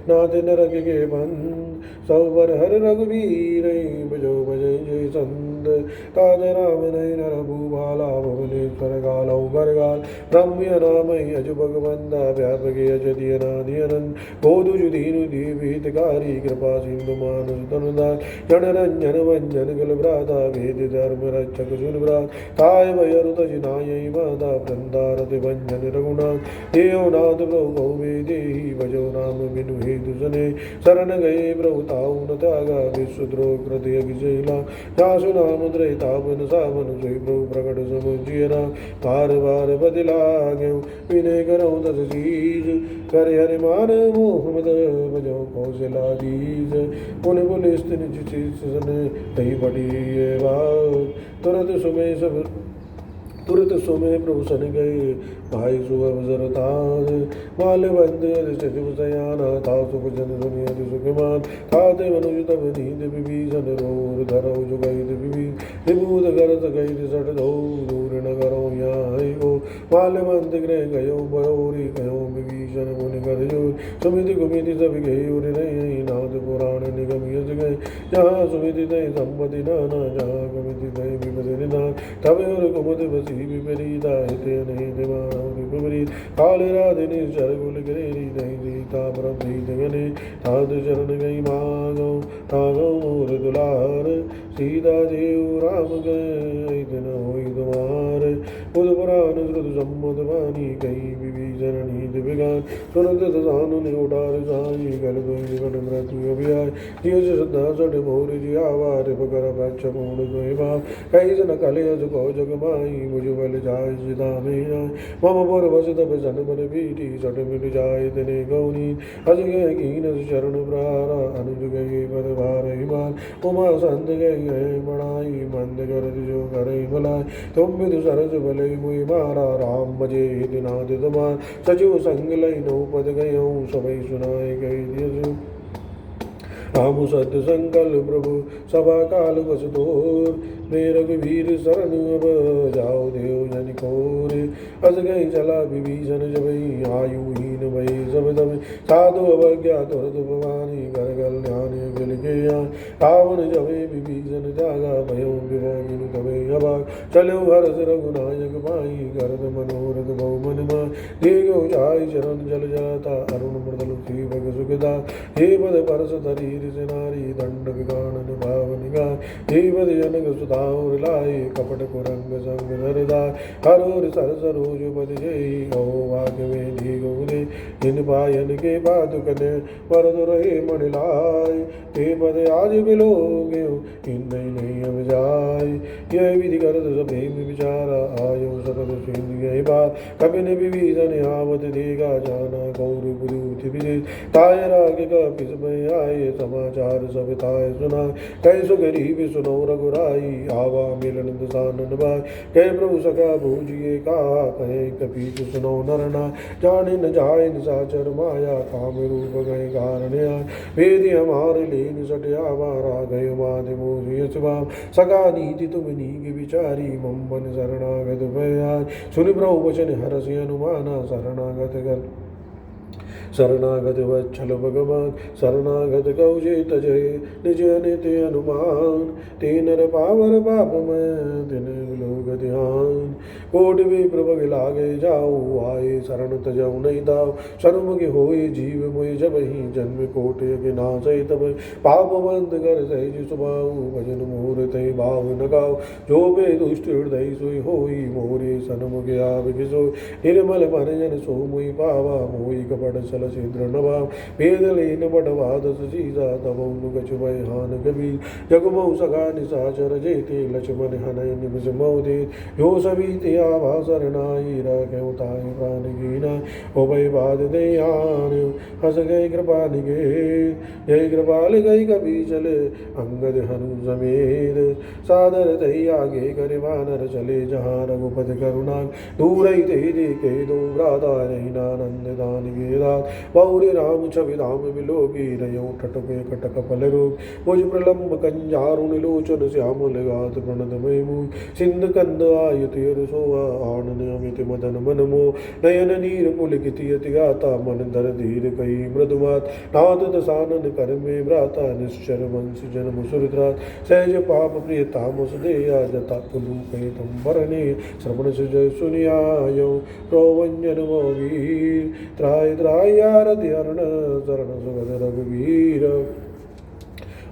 Speaker 1: नाथ नरक के बंद सब पर हर रघुवीर बजो बजय जय संद ताज राम नहीं नर भूभाला भुवनेश्वर गालौ गरगाल रम्य नाम अज भगवंदा व्यापक अजति अनादि अनंत बोधु जुदीनु दीपितकारी कृपा सिंधु मानुष तनुदान जन रंजन वंजन गल भ्राता वेद धर्म रक्षक सुन भ्रात काय भयरुत जिनाय माता वृंदारति भंजन रघुनाथ देव नाथ प्रभु गौवे देहि भजो नाम बिनु हेतु सने शरण गए प्रभु ताऊ न त्यागा विश्वद्रोह कृति अभिशैला जासु नाम त्रय तापन सावन सोई प्रभु प्रकट समुजियरा बार बार बदलाग्यो विनय करो तस चीज करे हरि मान मोह मद भजो कौशलाधीश पुन पुलिस निज चीज सने तही बड़ी बात तुरंत सुमे प्रभु सन गए भाई सुअवसर ताज माल बंद सयाना था सुख जन सुनिया सुखमान ताते मनुज तब नींद विभीषण रोर धरो जुगई विभूत करत गई सट दो दूर न करो यहाँ गो माल बंद गृह गयो बयोरी कहो विभीषण मुनि कर जो सुमिति गुमिति सब गई उर नहीं नाथ पुराण निगम यस गए जहाँ सुमिति तय संपत्ति नाना जहाँ गुमिति तय विपति निदान तब और कुमति बसी विपरीता हिते नहीं दिवान विपरीत काल राधे निश्चर कुल गिरेरी नहीं सीता परम प्रीत गने ताद चरण गई मागो मोर दुलार सीता देव राम गए दिन होई तुम्हार बुध पुराण श्रुत सम्मत वाणी कही विभीषण नीत विगान सुनत दसानु ने उठार साई गल कोई गण मृत्यु अभियाय जिय श्रद्धा सठ मोर जी आवार पकर पक्ष पूर्ण सोई बाप कई जन कलयज को जग माई मुझ बल जाय सीता मेरा मम पुर बस तब सन मन बीटी सट मिट जाय तने गौनी हज गए कीन शरण प्रारा अनुज गए पद भार हिमाल उमा संत गए बड़ाई मंद कर जो करे भलाई तुम विदु सरस भले मुई मारा राम बजे हितनाथ तुम्हार सचिव संग लई नौ पद गए सबई सुनाए गई दियसु राम सत्य संकल्प प्रभु सभा काल बस तोर मेरे रघुवीर शरण अब जाओ देव जन कोर अस गई चला विभीषण जबई आयुहीन भई सब तब साधु अवज्ञा तुरत भवानी कर कल्याण गल गया रावण जबे विभीषण जागा भयो विभोगिन तबे अभाग चलो हर्ष रघुनायक पाई करत मनोरथ बहु मन मा देगो जाय चरण जल जाता अरुण मृदल भग सुखदा हे पद परस धरी नारी दंड विगान भावन गाय हे पद जनक सुधा और लाई कपट कुरंग संग धरदाय हरोर सर सरोज पद जय ओ भाग्य में धी गौरे इन पायन के पादुक ने वरद रहे मन लाय हे पद आज बिलोगे इन नहीं अब जाय यह विधि करत सब प्रेम विचारा आयो सपद सिंह यही बात कपिन विभीषण आवत देगा जाना गौर गुरुति विदेश ताय राग का पिस में आए समाचार सब ताय सुना कैसो गरीब सुनो रघुराई आवा मिलन दसानन बाय कह प्रभु सखा भूजिए कहा कहे कपीत सुनो नरना जाने न जाए निशाचर माया काम रूप गए कारण आय वेद हमारे लीन सट आवारा गय माधि मोहि शिवाम सखा नीति तुम नीक विचारी मम्मन शरणागत भयाय सुनि प्रभु वचन हरसि अनुमाना शरणागत कर शरणागत वत्सल भगवान शरणागत कौजे तजय निज अनित अनुमान ते नर पावर पाप में दिन लोग ध्यान कोट विप्र बग लागे जाओ आए शरण तजऊ नहीं दाओ शर्मुख होए जीव मोय जब ही जन्म कोट यज्ञ नासै तब पाप बंद कर सहज सुभाऊ भजन मुहूर्त भाव नगाओ जो बे दुष्ट हृदय सोई होई मोरे सन्मुख आव किसो निर्मल मन जन सो मोई पावा मोई कपट सल सिद्र नवा वेद लीन बटवा दस सीसा तब कछु भय हान कबीर जगमऊ सगा निशाचर जेते लक्ष्मण हनय निमिष मोदे यो सभी ते आभा शरणाई राख्यौ ताहि प्राण कीना ओ भय बाद दयान हस गए कृपा निगे जय कृपाल गई कभी चले अंगद हनु समेत सादर तही आगे करे वानर चले जहाँ रघुपति करुणा दूर ही ते देखे दो भ्राता नहीं नानंद दान गेदात बहुरे राम छवि धाम बिलोकी रयो ठटके कटक पल रूप मुझ प्रलम्ब कंजारुण लोचन श्यामल गात प्रणतमय मुख सिंध कंद आयति सोआ आनन अमित मदन मन मो नयन नीर पुलकित यति गाता मन धर धीर कई मृदुमात नाथ दसानन कर में भ्राता निश्चर वंश जन्म सुरद्रात सहज पाप प्रिय तामस देया जता पुलु कहे तुम भरने श्रवण सुजय सुनियायो रोवंजन मोवीर त्राय त्राय आरति अरुण शरण सुगत रघुवीर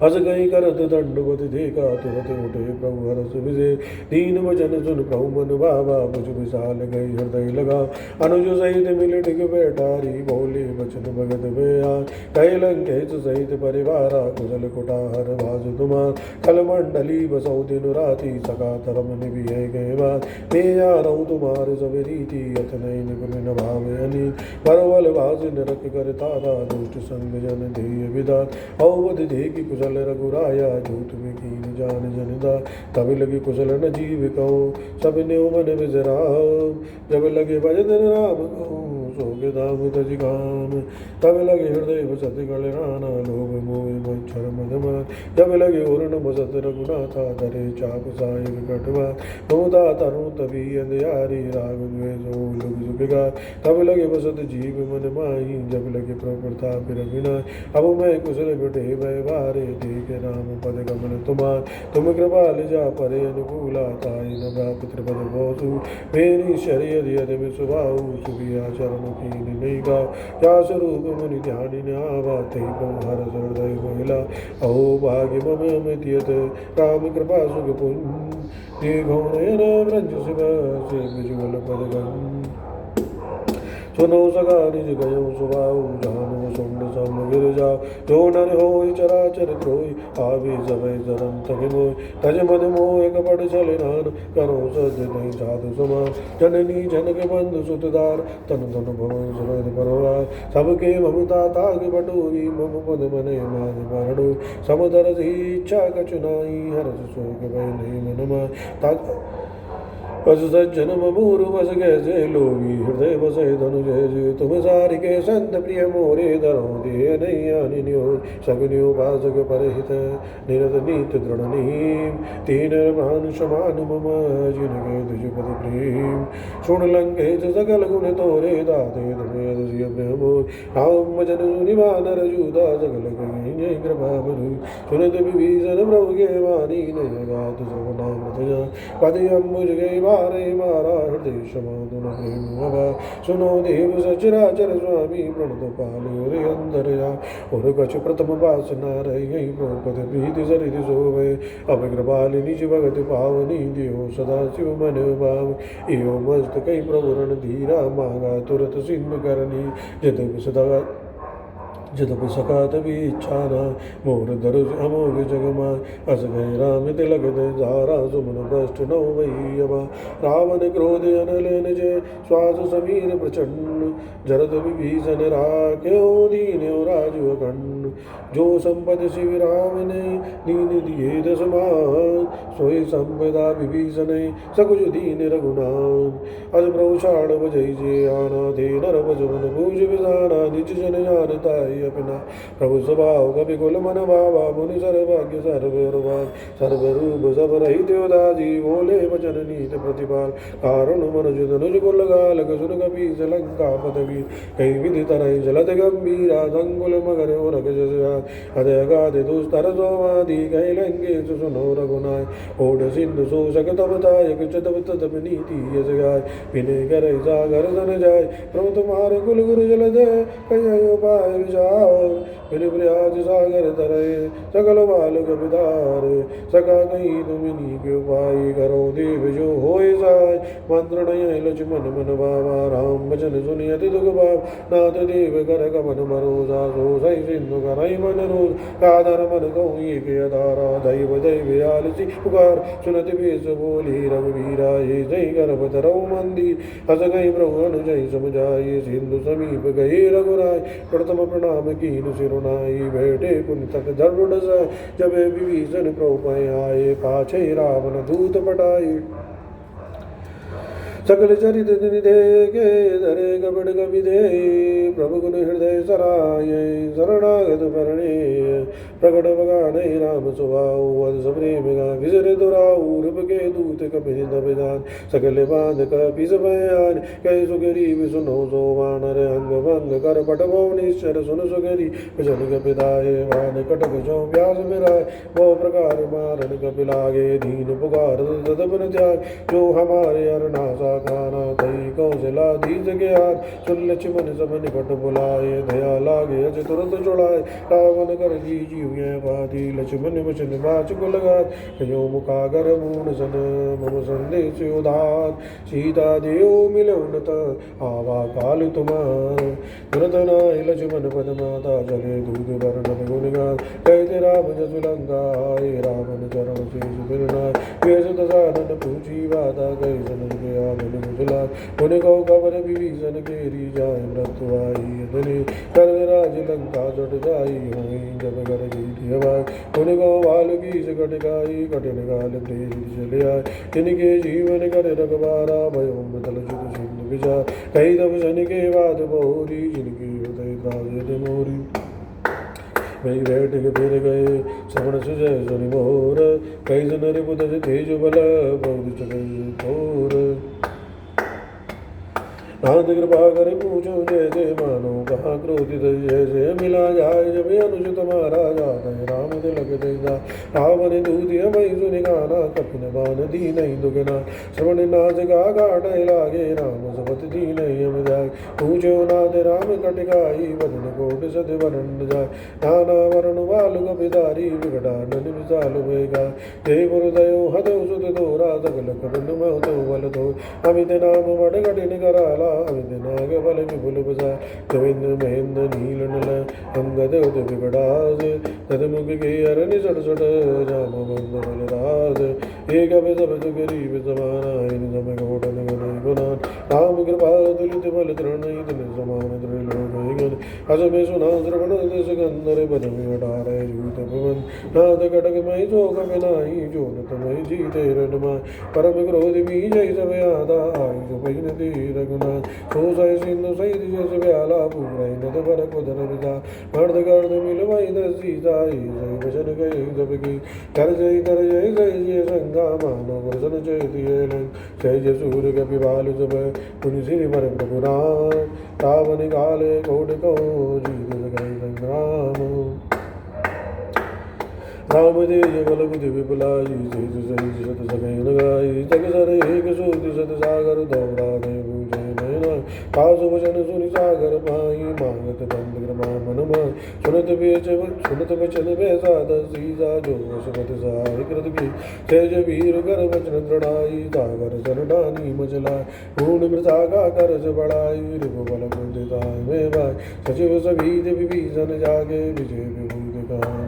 Speaker 1: हस गई करत दंडवत देखा तुरत उठे प्रभु हरस विजय दीन वचन सुन प्रभु मन बाबा मुझ विशाल गई हृदय लगा अनुज सहित मिल टिक बैठारी बोले वचन भगत भया कह लंकेश सहित परिवारा कुशल कुटाहर भाज तुम्हार कल मंडली बसौ दिन राति सका धर्म निभि गए बात मैं जा रहूँ तुम्हारे सब रीति अथ नहीं निपुण भाव अनित परवल भाज नरक कर तारा दुष्ट संग जन देय विदात अवध देखी कुशल रघुराया झूठ में कीन जान जनदा तब लगी कुशल न जीव कहो सब ने मन विजराम जब लगे भजन राम कहो सोगे दाम तजिगान तब लगे हृदय बसत गल राना लोभ मोह मच्छर मधमान जब लगे उर्ण बसत रघुनाथा धरे चाप साहिब कटवा नोदा तरुण तभी अंधियारी राग द्वेष लुग झुकेगा तब लगे बसत जीव मन माही जब लगे प्रताप रघुना अब मैं कुशल बिटे भय बारे देख राम पद कमल तुम्हार तुम कृपाल जा परे अनुकूला ताई न पितृपद बहु मेरी शरीर यदि में सुभाऊ सुबिया चरण कीन नहीं गा क्या स्वरूप मुनि ध्यान आवा ते हर हृदय महिला अहो भाग्य मम अमित यत राम कृपा सुख पुण्य घोर ब्रज शिव से विजुअल पद गम सुनो सगा निज गयो सुभाऊ जानो सुंड सम गिर जा जो नर होय चराचर ध्रोय आवे जबै जरम तग मोय तज मद मोह कपट चले नान करो सज नहीं साधु समान जननी जनक बंधु सुतदार तन तन भवन सुरद परवार सबके ममता ताग बटोरी मम पद मने मान बरडो समदर इच्छा कछु नाई हरस शोक भय नहीं मन मा अस सज्जन ममूर बस कैसे लोगी हृदय बसे धनु जय तुम सारि के संत प्रिय मोरे धरो दे नहीं आनिन्यो सगन्यो भाजक परहित निरत नीत दृढ़ नीम तीन मान समान मम जिनके दुजपति प्रेम सुन लंके सकल गुण तोरे दाते धमे दुजिय प्रेम राम जन सुनि वानर जूदा सकल जय कृपा बरु सुनत विभीषण प्रभु के वाणी नहीं गात सर्वनाम पद अम्बुज गई मारे मारा हृदय समाधुन प्रेम हवा सुनो देव सचराचर स्वामी प्रणत पालो रे अंतरया और कछु प्रथम वासना रह गई प्रोपद प्रीति सरित सोवे अब कृपाल निज भगत पावनी दियो सदा शिव मन भाव एवं मस्त कई प्रभु रण धीरा मांगा तुरत सिंधु करनी जद सदा जदप सका तभी इच्छा न मोर दरुज अमोघ जगमा अस गए राम तिलक धारा सुमन भ्रष्ट नौ वही अबा रावण क्रोध अनलन जय श्वास समीर प्रचंड जरद विभीषण राख्यो दीन्यो राजु अखंड जो संपद शिव राम ने दीन दिए दस मान सोई संपदा विभीषण सकुज दीन रघुनाथ अज प्रभु छाड़ बजई जे आना थे नर बजवन भूज विसाना निज जन जानता अपना प्रभु स्वभाव कवि कुल मन बाबा मुनि सर्वज्ञ सर्वरूप सब रहित उदासी बोले वचन नीत प्रतिपाल कारण मन जुद नुज कुल गाल सुन कपि लंका पदवी कई विधि तरह जलत गंभीरा संकुल मगर रख अदय गादे दुस्तर सोमादि कई लंगे सुनो रघुनाय ओढ़ सिंधु शोषक तब तायक तब तब नीति यस गाय विनय कर सागर सन जाय प्रभु तुम्हारे कुल गुरु जल दे कई उपाय विचार फिर प्रयाज सागर तरय सकल बालक विदार सका कहीं तुमनी के उपाय करो देव जो होय साय मंत्र नय लक्ष्मण मन बाबा राम वचन सुनि अति दुख भाव नाथ देव कर कमन भरोसा सो सही सिंधु करई मन रोज कादर मन कहूँ एक अधारा दैव दैव आलसी पुकार सुनत बेस बोली रघुवीरा ये जय कर बतरौ मंदिर हस गई प्रभु अनुजय समझाए सिंधु समीप गए रघुराय प्रथम प्रणाम कीन सिरुनाई बैठे पुन तक धरुड़ जब विभीषण प्रभु आए पाछे रावण दूत पटाए सकल चरित निधे के धरे कपट कविदे प्रभु गुण हृदय सराय शरणागत परणे प्रकट बगाने राम स्वभाव अद सबरे मेगा विजर दुराऊ रूप के दूत कपिन दबिदान सकल बांध कपि सबयान कई सुगरीब सुनो सो वानर अंग भंग कर पट भुवनेश्वर सुन सुगरी भजन कपिदाय वान कटक जो व्यास मिराय वो प्रकार मारन कपिलागे दीन पुकार तदपन त्याग जो हमारे अरनासा खाना कई कौशला दीज ज्ञान सुन लक्ष्मण सब निकट बुलाए दया लागे अज तुरंत छुड़ाए रावण कर जी बाधी लक्ष्मण वचन बाच को लगा कयो मुखागर मूण सन मम संदेश उदार सीता देव मिलो नत आवा काल तुम्हार तुरंत नाय लक्ष्मण पद माता चले दूध वर्ण गुणगान कहते राम जस लंका आए रावण चरण शेष बिरनाय वेश दसानन पूछी बाता कही सन गया मुझला मुनि को खबर विभीषण केरी जाय मृत्यु आई धनी कर राज लंका जट जाई हुई जब कर गई हवाई मुनि को वाल्मीकि से कटकाई कठिन काल प्रेम चले आए जिनके जीवन कर रखबारा भयो मतल जुग सिंधु विचार कई तब सन के बाद बहुरी जिनके हृदय राजद मोरी वही बैठ के फिर गए श्रवण सुजय सुनि मोर कई जन रिपुत तेज बल बहुत चकई थोर नाथ कृपा कर पूछो जैसे मानो कहाँ क्रोधित जैसे मिला जाए जब अनुज तुम्हारा जाता है राम तिलक देगा रावण दूतिय मई सुनि गाना कपिन बान दी नहीं दुगना श्रवण नाथ का काट लागे राम सपत दी नहीं हम जाए पूछो नाथ राम कटकाई वदन कोट सद वरण जाए नाना वरण बाल कपिधारी विकटानन विशाल वेगा जय गुरुदयो हतो सुत तोरा सकल कपिन महतो बल तो अमित नाम बड़ कठिन कराला नाग बल विपुल बसा गोविंद महेंद्र नील नल अंगद उद विकटास तदमुख के अरन सट सट राम बंद बलराज एक सब गरीब समाना इन सम घोटन गुणान राम कृपा दुलित बल तृण दिन समान त्रिलोक गण अस में सुना श्रवण दस गंधर बन में अठारह जूत भवन नाथ कटक मई शोक बिनाई जोनत मई जीते रनमाय परम क्रोध मी जय सब आदा आई जो पहिन दी रघुनाथ सो सय सिंधु सहित जस व्याला पूरई नद पर कुदर विदा मर्द गर्द मिलवाई दसी जाई जय वचन गए जब की कर जय जय संगा मानो वचन जय दिए जय जय सूर्य कपि बाल जब पुनि श्री पर प्रभु राम रावण काले कोट को जीत गए संग्राम राम जय बल बुद्धि विपुलाई जय जय सत सगै लगाई जग सर एक सूति सत सागर दौड़ा दे पूजय नयना पास वचन सुनि सागर पाई मांगत बंद क्रमा मन मान सुनत वचन वैसा दसीजा जो सुमत साय कृत की तेज वीर कर वचन दृढ़ाई सागर सरडानी मचलाय पूर्ण मृता का कर से बढ़ाई रिपु बल कुंदिता में भाई सचिव सभी विभीषण जागे विजय विभूति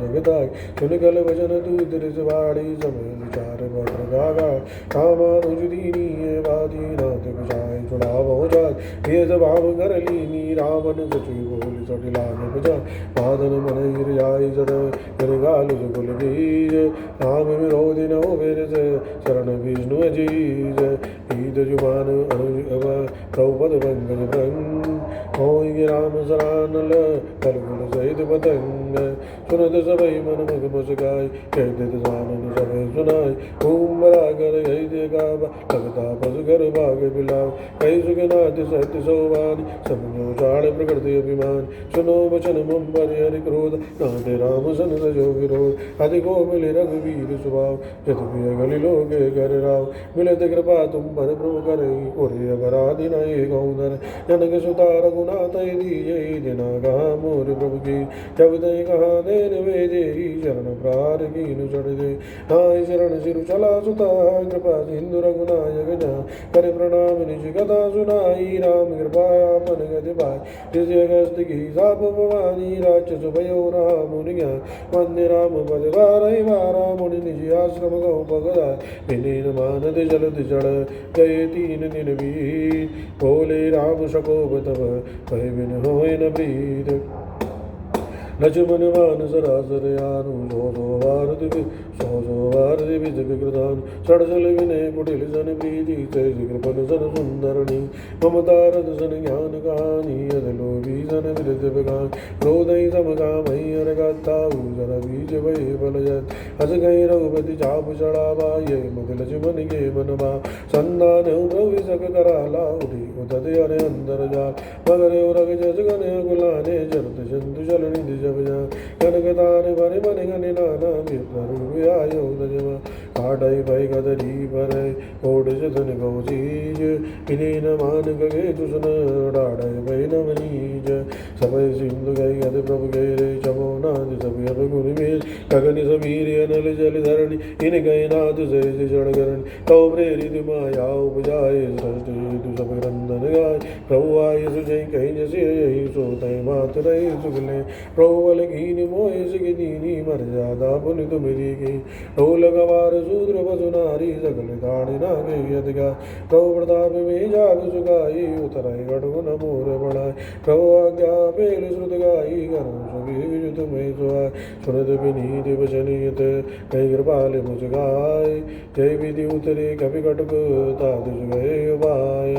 Speaker 1: जगताय सुन कल वचन तू दृशवाणी समय विचार भद्र गागा कामा रुज दीनी वादी नाथ विचाय चुड़ाव हो जाय भेद भाव कर लीनी रावण सचि बोल सट लागे बजा बादन मन गिर जाय जर कर गाल जुगुल बीज राम विरोधी न हो मेरे से शरण विष्णु अजीज ईद जुबान अनुज अव प्रभुपद पंकज भ्रंग होई राम सरानल कलगुल सहित पतंग सुनत सबई मन मुख मुस्काई कहते सानन सबे सुनाई घूम बरागर गई देखा लगता पस घर भाग बिलाव कई सुखनाथ सत्य सौवान समझो चाड़ प्रकृति अभिमान सुनो वचन मम पर हरि क्रोध नाते राम सन सजो विरोध अधिको मिले रघुवीर स्वभाव जत भी गली लोगे कर राव मिलत कृपा तुम पर प्रभु करे कोरे अगराधि नये गौदर जनक सुता रघुनाथ दीजे जना कहा मोर प्रभु की जब तय कहा देन वे दे शरण प्रार कीनु चढ़ दे नाय शरण सिरु चला सुता कृपा सिंधु रघुनायक जा कर प्रणाम निज कथा सुनाई राम कृपा आपन गति पाय जिस अगस्त की साप भवानी राक्षस भयो राम मुनि ज्ञान वंदे राम पद वारहि वारा मुनि निज आश्रम गौ भगदा विनीन मानद जलद जड़ गए तीन दिन वीर बोले राम सकोप तब भय बिन होय न प्रीत लक्ष्मण मान सरासर यानु सो वार दिव्य जगृदान सड़सल विनय कुटिल सन प्रीति जय कृपन सन सुंदरणी ममतारद सन ज्ञान कहानी अदलोभी सन विरज बगान क्रोधई सम कामई अर गाथा जर बीज भय बल जत हस गई रघुपति चाप चढ़ावा ये मुख लक्ष्मण के मनवा संदान प्रभु सक कराला उठी उदत अरे अंदर जा मगर रग जस गण गुलाने जरत जंतु चलनी दिज कनकतार बने बने गने नाना विप्रु आयो दजमा काटाई भाई कदरी पर ओड जतन गौजीज इन्हें न मान गगे तुसन डाढ़ भाई न मनीज समय सिंधु गई अद प्रभु गए रे चमो नाद सब अब गुण मेल गगन समीर अनल जल धरणी इन गए नाद से जड़ करण तो प्रेरित माया उपजाए सृष्टि तु सब क्रंदन गाय प्रभु आय सुजय कहीं जैसे यही सोते मात नहीं सुगले प्रभु बल कीन मोह सिख दीनी मर्यादा पुनित मेरी की ढोल गवार शूद्र बसुनारी सकल गाड़ी ना गई अधिकार प्रभु प्रताप में जाग सुगाई उतराई गढ़ मोर बढ़ाए प्रभु आज्ञा पेल श्रुत गाई करो सभी विजुत में सुहाय सुरत विनीत वचनियत कई कृपाल मुझ गाय जय विधि उतरे कभी कटक ताद गए उपाय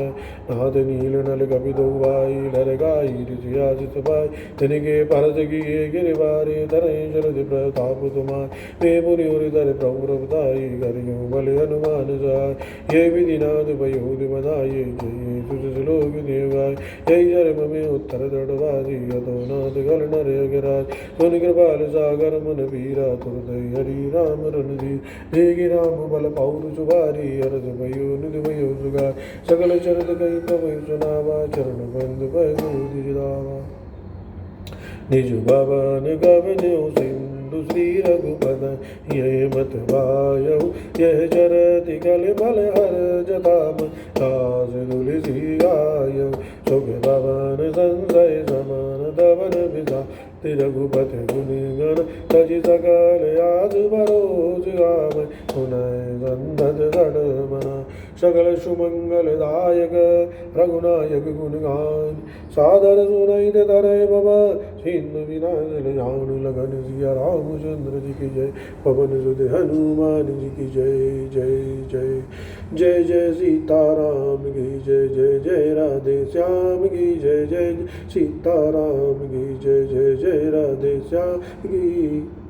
Speaker 1: नाथ नील नल कभी दो भाई डर गाई ऋषियाजित भाई तिनके परस किए गिरवारे धरे जलद प्रताप तुम्हार ते पुनि धर प्रभु रवताई करियो बल हनुमान सहाय ये विधिनाथ भयोधि बधाये जय सुज श्लोक देवाय जय जन्म में उत्तर दृढ़वादी यतो नाथ गल नर अगराज सुन कृपाल सागर मन पीरा तुरदय हरि राम रणधीर देगी राम बल पौर सुभारी हरस भयो निधि भयो सुगार सकल चरत कई प्रभु सुनावा चरण बंद भय दावा निज भवन गवन्यो सिंधु श्री रघुपद ये मत वायु यह चरति कल बल हर जताम दास तुलसी आयु सुख भवन संशय समान दवन विधा रघुपति गुणगण तज सकल याद भरोज गाव सुनय संदत रण मना सकल सुमंगलदायक रघुनायक गुणगान सादर सुनई तरय बाबा सिंधु विनाश जान लगन सिया रामचंद्र जी की जय पवन सुत हनुमान जी की जय जय जय जय जय सीताराम की जय जय जय राधे श्याम की जय जय सीताराम की जय जय जय राधे श्याम की